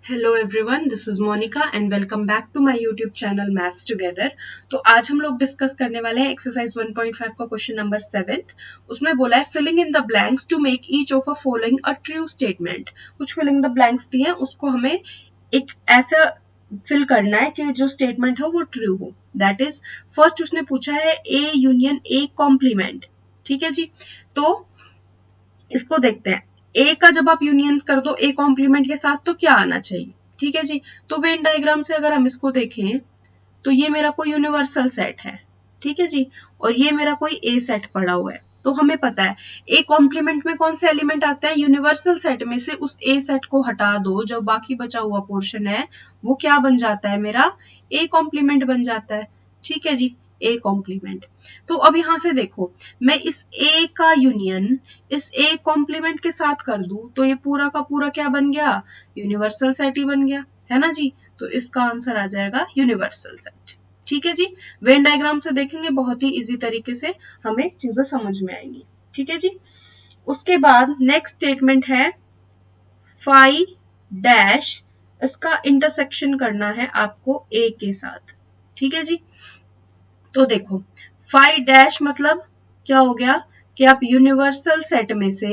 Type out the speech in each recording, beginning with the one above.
Hello everyone, this is Monika and welcome back to my YouTube channel maths together. तो आज हम लोग discuss करने वाले हैं एक्सरसाइज 1.5 का क्वेश्चन नंबर 7। उसमें बोला है filling in the blanks to make each of a following a true statement. कुछ फिलिंग द ब्लैंक्स दिए हैं, उसको हमें एक ऐसा फिल करना है कि जो स्टेटमेंट हो वो ट्रू हो। दैट इज फर्स्ट उसने पूछा है ए यूनियन ए कॉम्प्लीमेंट। ठीक है जी, तो इसको देखते हैं। ए का जब आप यूनियन कर दो ए कॉम्प्लीमेंट के साथ तो क्या आना चाहिए। ठीक है जी, तो वेन डायग्राम से अगर हम इसको देखें तो ये मेरा कोई यूनिवर्सल सेट है। ठीक है जी, और ये मेरा कोई ए सेट पड़ा हुआ है। तो हमें पता है ए कॉम्प्लीमेंट में कौन से एलिमेंट आते हैं, यूनिवर्सल सेट में से उस ए सेट को हटा दो, जो बाकी बचा हुआ पोर्शन है वो क्या बन जाता है, मेरा ए कॉम्प्लीमेंट बन जाता है। ठीक है जी, ए कॉम्प्लीमेंट। तो अब यहां से देखो, मैं इस ए का यूनियन इस ए कॉम्प्लीमेंट के साथ कर दूं तो ये पूरा का पूरा क्या बन गया, यूनिवर्सल सेट ही बन गया, है ना जी। तो इसका आंसर आ जाएगा यूनिवर्सल सेट। ठीक है जी, वेन डायग्राम से देखेंगे बहुत ही इजी तरीके से हमें चीजें समझ में आएंगी। ठीक है जी, उसके बाद नेक्स्ट स्टेटमेंट है फाई डैश, इसका इंटरसेक्शन करना है आपको ए के साथ। ठीक है जी, तो देखो फाई डैश मतलब क्या हो गया कि आप यूनिवर्सल सेट में से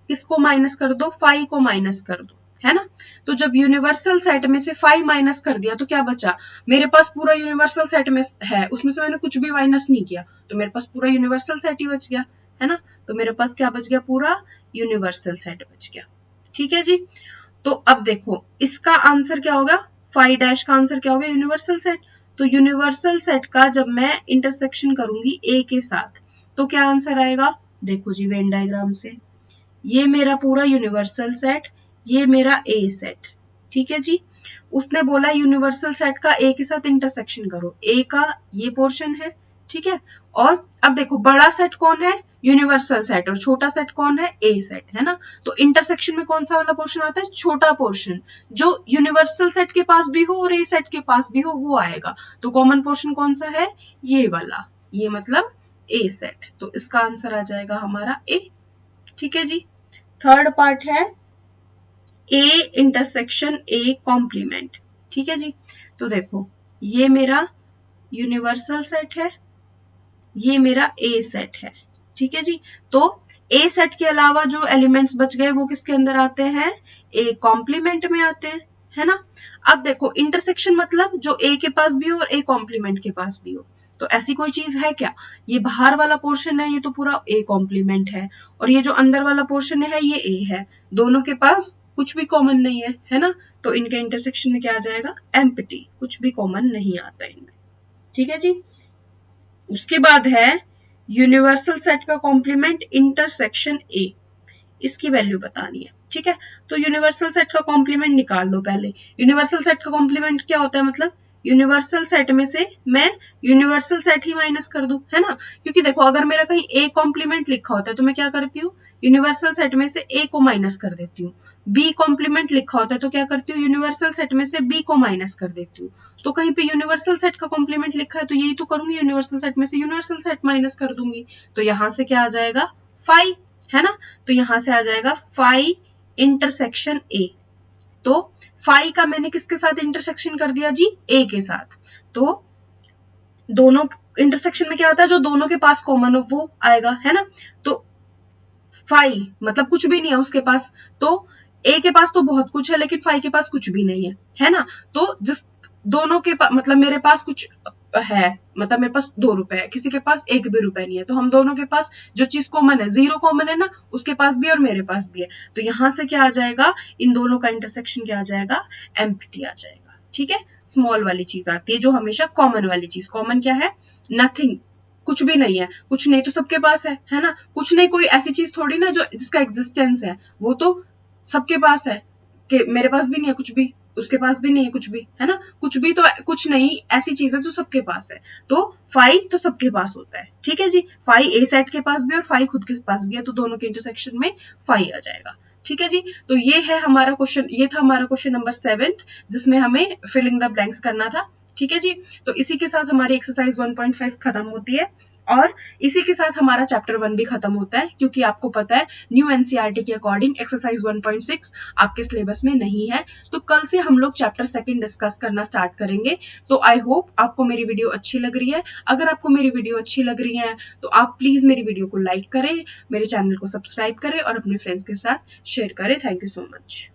किसको माइनस कर दो, फाई को माइनस कर दो, है ना। तो जब यूनिवर्सल सेट में से फाई माइनस कर दिया तो क्या बचा, मेरे पास पूरा यूनिवर्सल सेट में है, उसमें से मैंने कुछ भी माइनस नहीं किया तो मेरे पास पूरा यूनिवर्सल सेट ही बच गया, है ना। तो मेरे पास क्या बच गया, पूरा यूनिवर्सल सेट बच गया। ठीक है जी, तो अब देखो इसका आंसर क्या होगा, फाई डैश का आंसर क्या होगा, यूनिवर्सल सेट। तो यूनिवर्सल सेट का जब मैं इंटरसेक्शन करूंगी ए के साथ तो क्या आंसर आएगा, देखो जी वेन डायग्राम से, ये मेरा पूरा यूनिवर्सल सेट, ये मेरा ए सेट। ठीक है जी, उसने बोला यूनिवर्सल सेट का ए के साथ इंटरसेक्शन करो, ए का ये पोर्शन है। ठीक है, और अब देखो बड़ा सेट कौन है, यूनिवर्सल सेट, और छोटा सेट कौन है, ए सेट, है ना। तो इंटरसेक्शन में कौन सा वाला पोर्शन आता है, छोटा पोर्शन, जो यूनिवर्सल सेट के पास भी हो और ए सेट के पास भी हो वो आएगा। तो कॉमन पोर्शन कौन सा है, ये वाला, ये मतलब ए सेट। तो इसका आंसर आ जाएगा हमारा ए। ठीक है जी, थर्ड पार्ट है ए इंटरसेक्शन ए कॉम्प्लीमेंट। ठीक है जी, तो देखो ये मेरा यूनिवर्सल सेट है, ये मेरा ए सेट है। ठीक है जी, तो ए सेट के अलावा जो एलिमेंट्स बच गए वो किसके अंदर आते हैं, ए कॉम्प्लीमेंट में आते हैं, है ना। अब देखो इंटरसेक्शन मतलब जो ए के पास भी हो और ए कॉम्प्लीमेंट के पास भी हो। तो ऐसी कोई चीज है क्या, ये बाहर वाला पोर्शन है ये तो पूरा ए कॉम्प्लीमेंट है, और ये जो अंदर वाला पोर्शन है ये ए है, दोनों के पास कुछ भी कॉमन नहीं है ना। तो इनके इंटरसेक्शन में क्या आ जाएगा, एम्प्टी, कुछ भी कॉमन नहीं आता इनमें। ठीक है जी, उसके बाद है यूनिवर्सल सेट का कॉम्प्लीमेंट इंटरसेक्शन ए, इसकी वैल्यू बतानी है। ठीक है, तो यूनिवर्सल सेट का कॉम्प्लीमेंट निकाल लो पहले। यूनिवर्सल सेट का कॉम्प्लीमेंट क्या होता है, मतलब यूनिवर्सल सेट में से मैं यूनिवर्सल सेट ही माइनस कर दूं, है ना। क्योंकि देखो अगर मेरा कहीं ए कॉम्प्लीमेंट लिखा होता है तो मैं क्या करती हूँ, यूनिवर्सल सेट में से ए को माइनस कर देती हूँ। बी कॉम्प्लीमेंट लिखा होता है तो क्या करती हूँ, यूनिवर्सल सेट में से बी को माइनस कर देती हूँ। तो कहीं पे यूनिवर्सल सेट का कॉम्प्लीमेंट लिखा है तो यही तो करूंगी, यूनिवर्सल सेट में से यूनिवर्सल सेट माइनस कर दूंगी। तो यहां से क्या आ जाएगा, फाई, है ना। तो यहां से आ जाएगा फाई इंटरसेक्शन ए। तो फाई का मैंने किसके साथ इंटरसेक्शन कर दिया जी, ए के साथ। तो दोनों इंटरसेक्शन में क्या आता है, जो दोनों के पास कॉमन हो वो आएगा, है ना। तो फाई मतलब कुछ भी नहीं है उसके पास, तो ए के पास तो बहुत कुछ है लेकिन फाई के पास कुछ भी नहीं है ना। तो जिस दोनों के पास मतलब मेरे पास कुछ है, मतलब मेरे पास 2 रुपए है, किसी के पास 1 भी रुपए नहीं है, तो हम दोनों के पास जो चीज कॉमन है, 0 कॉमन है ना, उसके पास भी और मेरे पास भी है। तो यहां से क्या आ जाएगा, इन दोनों का इंटरसेक्शन क्या आ जाएगा, एम्प्टी आ जाएगा। ठीक है, स्मॉल वाली चीज आती है जो हमेशा कॉमन वाली चीज, कॉमन क्या है, नथिंग, कुछ भी नहीं है, कुछ नहीं तो सबके पास है ना। कुछ नहीं कोई ऐसी चीज थोड़ी ना जो जिसका एग्जिस्टेंस है, वो तो सबके पास है, कि मेरे पास भी नहीं है कुछ भी, उसके पास भी नहीं है कुछ भी, है ना। कुछ भी तो कुछ नहीं ऐसी चीज है जो सबके पास है। तो फाई तो सबके पास होता है। ठीक है जी, फाई ए सेट के पास भी और फाई खुद के पास भी है, तो दोनों के इंटरसेक्शन में फाई आ जाएगा। ठीक है जी, तो ये है हमारा क्वेश्चन, ये था हमारा क्वेश्चन नंबर 7 जिसमें हमें फिलिंग द ब्लैंक्स करना था। ठीक है जी। तो इसी के साथ हमारी एक्सरसाइज 1.5 खत्म होती है और इसी के साथ हमारा चैप्टर 1 भी खत्म होता है, क्योंकि आपको पता है न्यू एनसीईआरटी के अकॉर्डिंग एक्सरसाइज 1.6 आपके सिलेबस में नहीं है। तो कल से हम लोग चैप्टर 2 डिस्कस करना स्टार्ट करेंगे। तो आई होप आपको मेरी वीडियो अच्छी लग रही है। अगर आपको मेरी वीडियो अच्छी लग रही है तो आप प्लीज मेरी वीडियो को लाइक करें, मेरे चैनल को सब्सक्राइब करें और अपने फ्रेंड्स के साथ शेयर करें। Thank you so much.